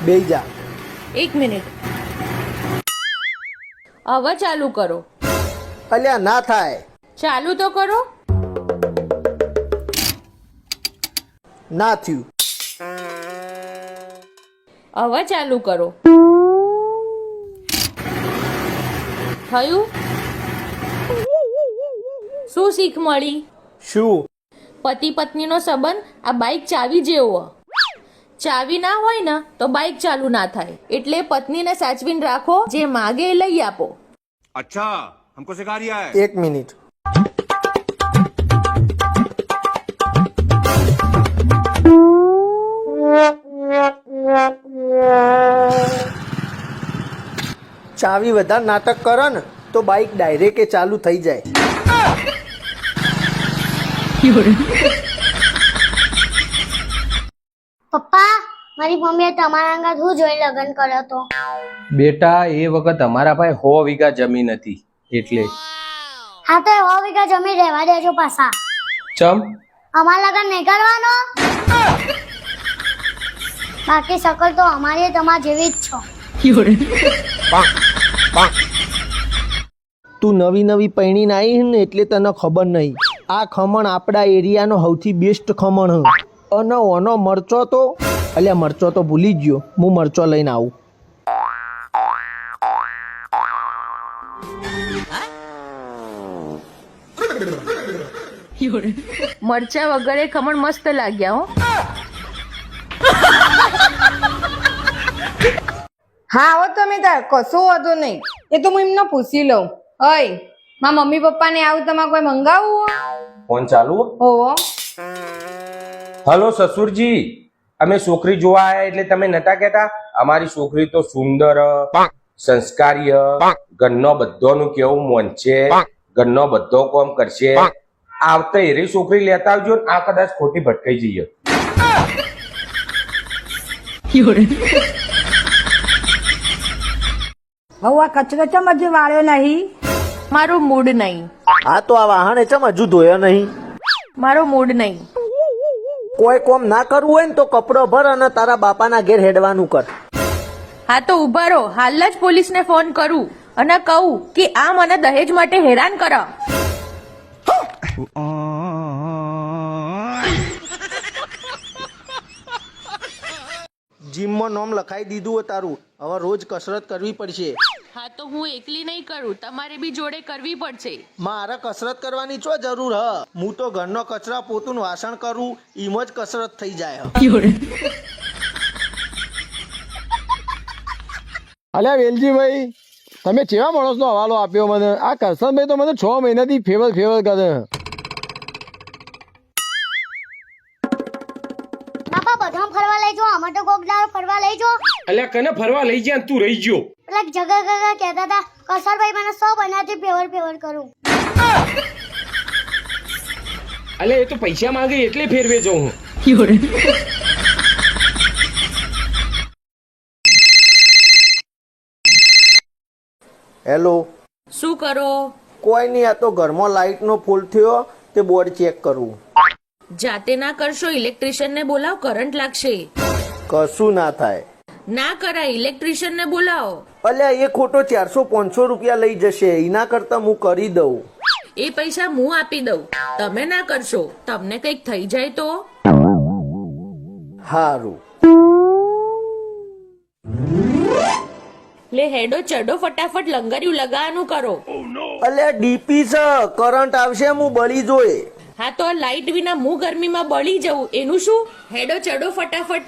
બેહી જા. 1 મિનિટ. હવે ચાલુ કરો. અલ્યા ના થાય. ચાલુ તો કરો. ના થયું. હવે ચાલુ કરો. થયું? શું શીખ મળી? શું? પતિ પત્નીનો સંબંધ આ બાઇક ચાવી જેવો. ચાવી ના હોય ને તો બાઇક ચાલુ ના થાય. એટલે પત્નીને સાચવીને રાખો, જે માગે એ લઈ આપો. अच्छा हमको सिखा रिया है. 1 મિનિટ. ચાવી વધારે નાટક કરો ને તો બાઇક ડાયરેક્ટ ચાલુ થઈ જાય. પપ્પા, મારી મમ્મીએ તમારા અંગત હું જોઈ લગ્ન કર્યો તો? બેટા એ વખત અમારા પાસે 100 વીઘા જમીન હતી એટલે. હા તો 100 વીઘા જમીન રહેવા દેજો પાછા. ચમ અમારા લગ્ન નહીં કરવાનો. બાકી શકલ તો અમારી તમારા જેવી જ છો. તું નવી નવી પૈણીને આવી ને એટલે તને ખબર નહીં. આ ખમણ આપણા એરિયાનો સૌથી બેસ્ટ ખમણ હ. અને ઓનો મરચો તો અલ્યા મરચો તો ભૂલી જ ગયો. હું મરચો લઈને આવું. મરચા વગરે ખમણ મસ્ત લાગ્યા હો. હા આવો તમે તાર કશો વાંધો નહીં. એ તો હું એમને પૂછી લઉં. અય મારા મમ્મી પપ્પાને આવું તમારે કોઈ મંગાવવું? ફોન ચાલુ? ઓહો. હલો સસુરજી, અમે છોકરી જોવા આવ્યા એટલે તમે નતા કહેતા અમારી છોકરી તો સુંદર, સંસ્કારી, ઘરનો બધાનું કેવું મોન છે, ઘરનો બધો કામ કરશે. આવતા એરી છોકરી લેતા આવજો ને આ કદાચ ખોટી ભટકાઈ જઈએ. હવે આ કચરો ચમ હજુ વાળ્યો નહીં? મારો મૂડ નહીં. આ તો આ વાહન ચમ હજુ ધોયો નહીં. મારો મૂડ નહીં. કોઈ કોમ ના કરવું હોય ને તો કપડો ભર અને તારા બાપાના ઘેર હેડવાનું કર. હા તો ઉભા રહો, હાલ જ પોલીસને ફોન કરું અને કહું કે આ મને દહેજ માટે હેરાન કરે. જીમમાં નામ લખાઈ દીધું હોય તારું. હવે રોજ કસરત કરવી પડશે. હા તો હું એકલી નહીં કરું, તમારે બી જોડે કરવી પડશે. મારે કસરત કરવાની છો જરૂર હ. હું તો ઘરનો કચરા પોતું વાસણ કરું, એમ જ કસરત થઈ જાય. અલ્યા વેલજીભાઈ, તમે કેવા માણસનો હવાલો આપ્યો મને? આ કરશનભાઈ તો મને 6 મહિનાથી ફેવર કરે. બાપા બધા ફરવા લઈ જાઓ, અમે તો કોક દાડો ફરવા લઈ જાઓ. અલ્યા કને ફરવા લઈ ગયા તું રહી ગયો? પેલા જગા ગગા કહેતા હતા કસરભાઈ મને 100 બનાવતી ફેવર કરું. અલ્યા એ તો પૈસા માંગે એટલે ફેરવે જાઉં હું. હેલો. શું કરો? કોઈ નહીં, આ તો ઘરમાં લાઇટનો ફોલ્ટ થયો તે બોર્ડ ચેક કરવું. જાતે ના કરશો, ઇલેક્ટ્રિશિયનને બોલાવો, કરંટ લાગશે. કશું ના થાય. ના કરાય, ઇલેક્ટ્રિશિયનને બોલાવો. અલ્યા એ ખોટો 400-500 રૂપિયા લઈ જશે. એના કરતા હું કરી દઉં. એ પૈસા હું આપી દઉં. તમે ના કરશો, તમને કંઈક થઈ જાય તો? હારું. લે હેડો ચડો, ફટાફટ લંગરિયું લગાવવાનું કરો. અલ્યા ડીપી છે, કરંટ આવશે, હું બળી જોઈ. હા તો આ લાઈટ વિના હું ગરમીમાં બળી જવું એનું શું? હેડો ચડો ફટાફટ.